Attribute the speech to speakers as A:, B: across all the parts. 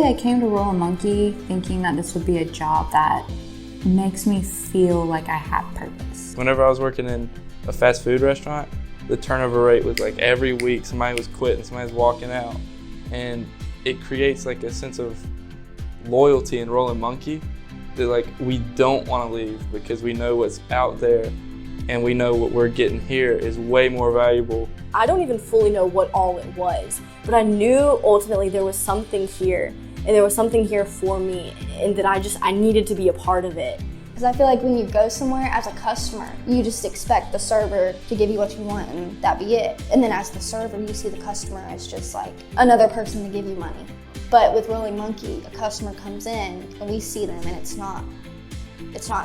A: I came to Rolling Monkey thinking that this would be a job that makes me feel like I have purpose.
B: Whenever I was working in a fast food restaurant, the turnover rate was like every week somebody was quitting, somebody was walking out. And it creates like a sense of loyalty in Rolling Monkey that like we don't want to leave because we know what's out there and we know what we're getting here is way more valuable.
C: I don't even fully know what all it was, but I knew ultimately there was something here, and there was something here for me, and that I needed to be a part of it.
D: Because I feel like when you go somewhere as a customer, you just expect the server to give you what you want and that be it. And then as the server, you see the customer as just like another person to give you money. But with Rolling Monkey, a customer comes in and we see them and it's not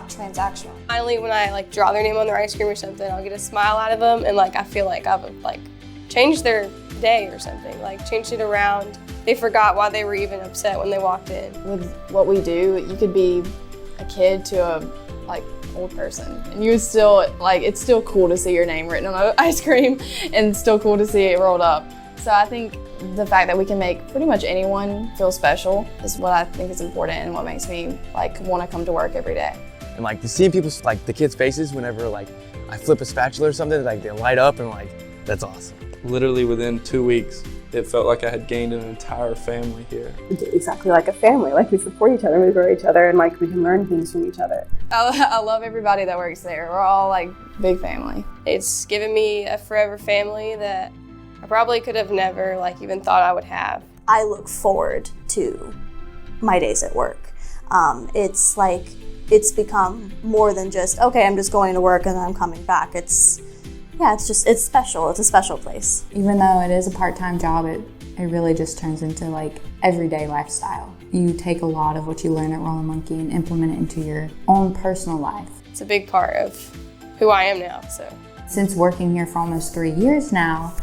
D: transactional.
E: Finally, when I like draw their name on their ice cream or something, I'll get a smile out of them and like I feel like I've like changed their day or something, like changed it around. They forgot why they were even upset when they walked in.
F: With what we do, you could be a kid to a like old person, and you still like it's still cool to see your name written on the ice cream, and still cool to see it rolled up. So I think the fact that we can make pretty much anyone feel special is what I think is important and what makes me like want to come to work every day.
G: And like to see people's like the kids' faces whenever like I flip a spatula or something, like they light up and like that's awesome.
B: Literally within 2 weeks, it felt like I had gained an entire family here.
H: It's exactly like a family. Like we support each other, we grow each other, and like we can learn things from each other.
F: I love everybody that works there. We're all like big family.
E: It's given me a forever family that I probably could have never like even thought I would have.
C: I look forward to my days at work. It's like, it's become more than just, okay, I'm just going to work and then I'm coming back. It's special. It's a special place.
A: Even though it is a part-time job, it really just turns into like everyday lifestyle. You take a lot of what you learn at Rolling Monkey and implement it into your own personal life.
E: It's a big part of who I am now, so.
A: Since working here for almost 3 years now,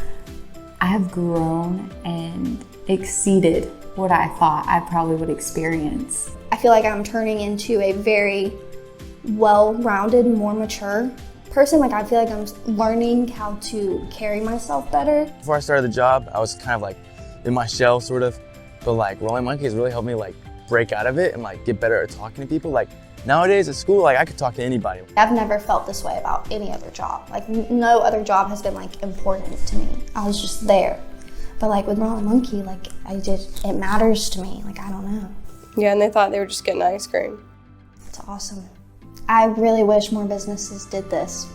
A: I have grown and exceeded what I thought I probably would experience.
D: I feel like I'm turning into a very well-rounded, more mature person. Like I feel like I'm learning how to carry myself better.
G: Before I started the job, I was kind of like in my shell sort of, but like Rolling Monkey has really helped me like break out of it and like get better at talking to people. Like nowadays at school, like I could talk to anybody.
D: I've never felt this way about any other job. Like no other job has been like important to me. I was just there. But like with Rolling Monkey, like it matters to me. Like I don't know.
E: Yeah, and they thought they were just getting ice cream.
D: It's awesome. I really wish more businesses did this.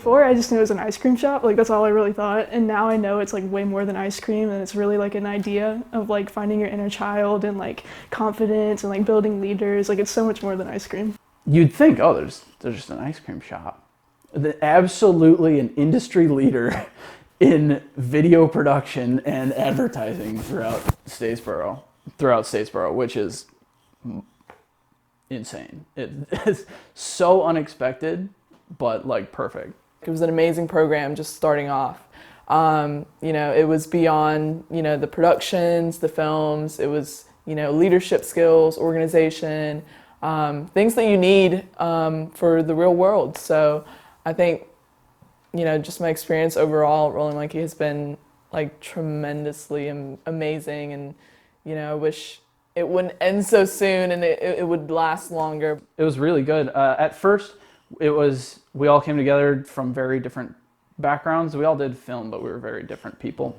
I: Before, I just knew it was an ice cream shop. Like, that's all I really thought. And now I know it's like way more than ice cream, and it's really like an idea of like finding your inner child and like confidence and like building leaders. Like, it's so much more than ice cream.
J: You'd think, oh, there's just an ice cream shop. Absolutely an industry leader in video production and advertising throughout Statesboro, which is insane. It is so unexpected, but like perfect.
F: It was an amazing program just starting off. You know, it was beyond, you know, the productions, the films. It was, you know, leadership skills, organization, things that you need for the real world. So I think, you know, just my experience overall at Rolling Monkey has been like tremendously amazing, and, you know, I wish it wouldn't end so soon and it would last longer.
J: It was really good. At first, we all came together from very different backgrounds. We all did film, but we were very different people.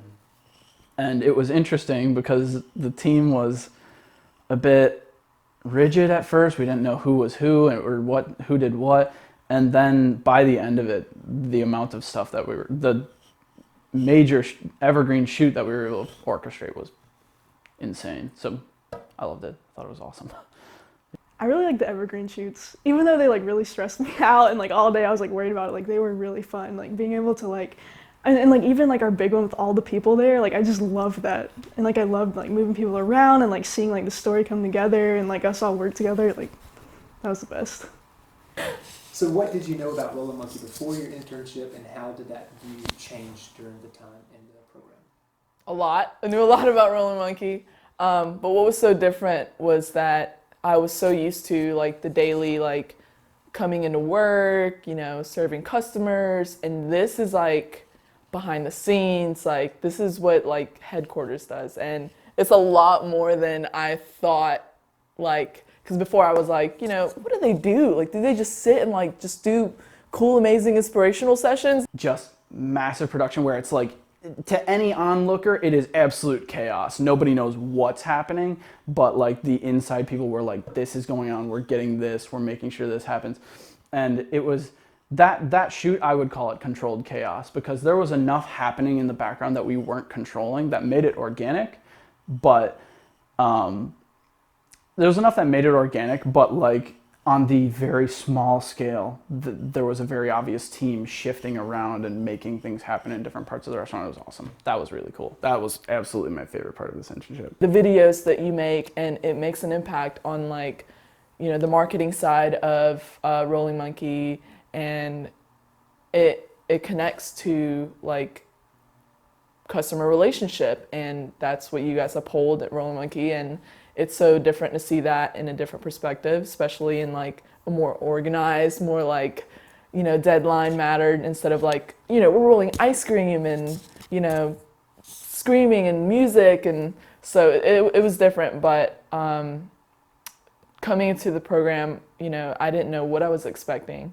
J: And it was interesting because the team was a bit rigid at first. We didn't know who was who or who did what. And then by the end of it, the amount of stuff that the major evergreen shoot that we were able to orchestrate was insane. So I loved it. I thought it was awesome.
I: I really like the evergreen shoots. Even though they like really stressed me out and like all day I was like worried about it, like they were really fun. Like being able to like, and like even like our big one with all the people there, like I just loved that. And like I loved like moving people around and like seeing like the story come together and like us all work together. Like that was the best.
K: So what did you know about Rolling Monkey before your internship, and how did that view change during the time in the program?
F: A lot. I knew a lot about Rolling Monkey. But what was so different was that I was so used to like the daily, like coming into work, you know, serving customers. And this is like behind the scenes, like this is what like headquarters does. And it's a lot more than I thought, like, because before I was like, you know, what do they do? Like, do they just sit and like just do cool, amazing, inspirational sessions?
J: Just massive production where it's like, to any onlooker, it is absolute chaos. Nobody knows what's happening, but like the inside people were like, this is going on, we're getting this, we're making sure this happens. And it was that shoot, I would call it controlled chaos, because there was enough happening in the background that we weren't controlling that made it organic, but there was enough that made it organic, but like on the very small scale, there was a very obvious team shifting around and making things happen in different parts of the restaurant. It was awesome. That was really cool. That was absolutely my favorite part of this internship.
F: The videos that you make, and it makes an impact on like, you know, the marketing side of Rolling Monkey, and it connects to like customer relationship, and that's what you guys uphold at Rolling Monkey. And it's so different to see that in a different perspective, especially in like a more organized, more like, you know, deadline mattered, instead of like, you know, we're rolling ice cream and, you know, screaming and music. And so it was different, but coming into the program, you know, I didn't know what I was expecting,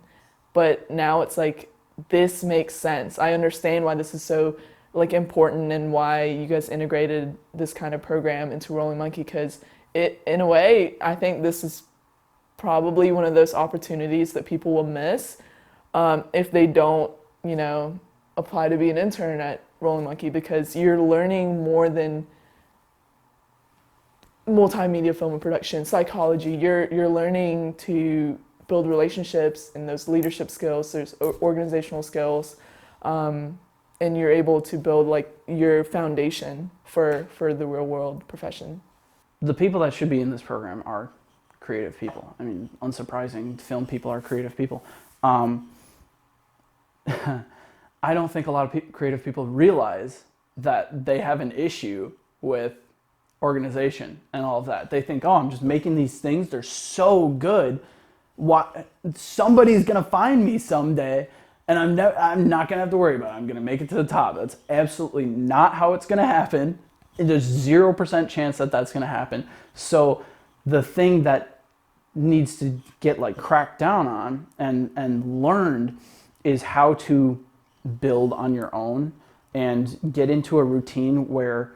F: but now it's like, this makes sense. I understand why this is so like important and why you guys integrated this kind of program into Rolling Monkey, because it, in a way, I think this is probably one of those opportunities that people will miss if they don't, you know, apply to be an intern at Rolling Monkey, because you're learning more than multimedia film and production, psychology. You're learning to build relationships and those leadership skills, there's organizational skills, and you're able to build like your foundation for the real world profession.
J: The people that should be in this program are creative people. I mean, unsurprising, film people are creative people. I don't think a lot of creative people realize that they have an issue with organization and all of that. They think, oh, I'm just making these things, they're so good. Somebody's gonna find me someday, and I'm not gonna have to worry about it. I'm gonna make it to the top. That's absolutely not how it's gonna happen. There's 0% chance that that's gonna happen. So the thing that needs to get like cracked down on and learned is how to build on your own and get into a routine where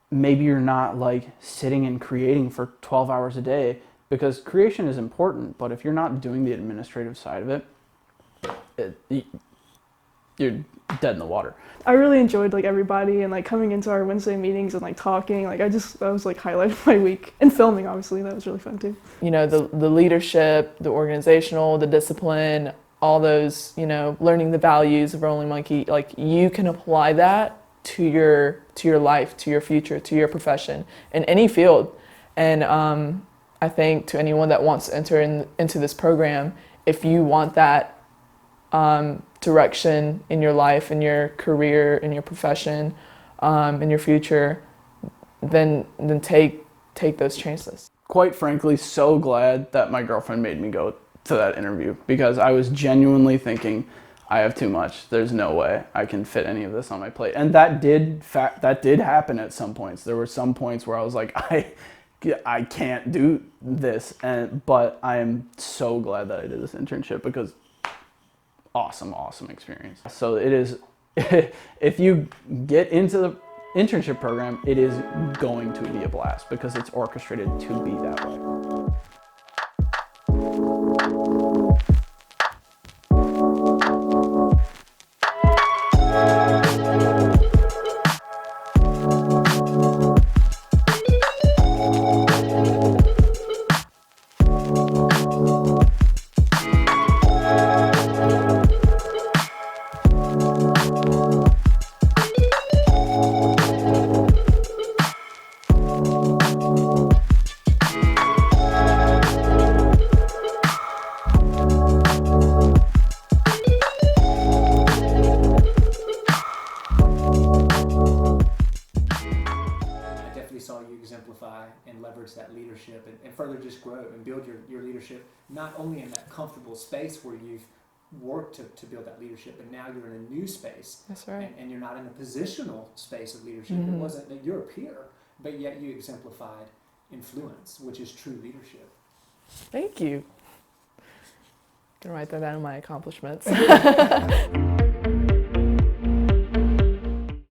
J: maybe you're not like sitting and creating for 12 hours a day, because creation is important, but if you're not doing the administrative side of it, you're dead in the water.
I: I really enjoyed like everybody and like coming into our Wednesday meetings and like talking. Like that was like highlight of my week. And filming, obviously, that was really fun too.
L: You know, the leadership, the organizational, the discipline, all those, you know, learning the values of Rolling Monkey, like you can apply that to your life, to your future, to your profession in any field. And I think to anyone that wants to enter into this program, if you want that direction in your life, in your career, in your profession, in your future, then take those chances.
J: Quite frankly, so glad that my girlfriend made me go to that interview, because I was genuinely thinking, I have too much. There's no way I can fit any of this on my plate. And that did happen at some points. There were some points where I was like, I can't do this, but I am so glad that I did this internship, because awesome experience. So it is, if you get into the internship program, it is going to be a blast because it's orchestrated to be that way.
K: And leverage that leadership and further just grow and build your leadership, not only in that comfortable space where you've worked to build that leadership, but now you're in a new space.
L: That's right.
K: And you're not in a positional space of leadership. It wasn't that you're a peer, but yet you exemplified influence, which is true leadership.
L: Thank you. I'm gonna write that down in my accomplishments.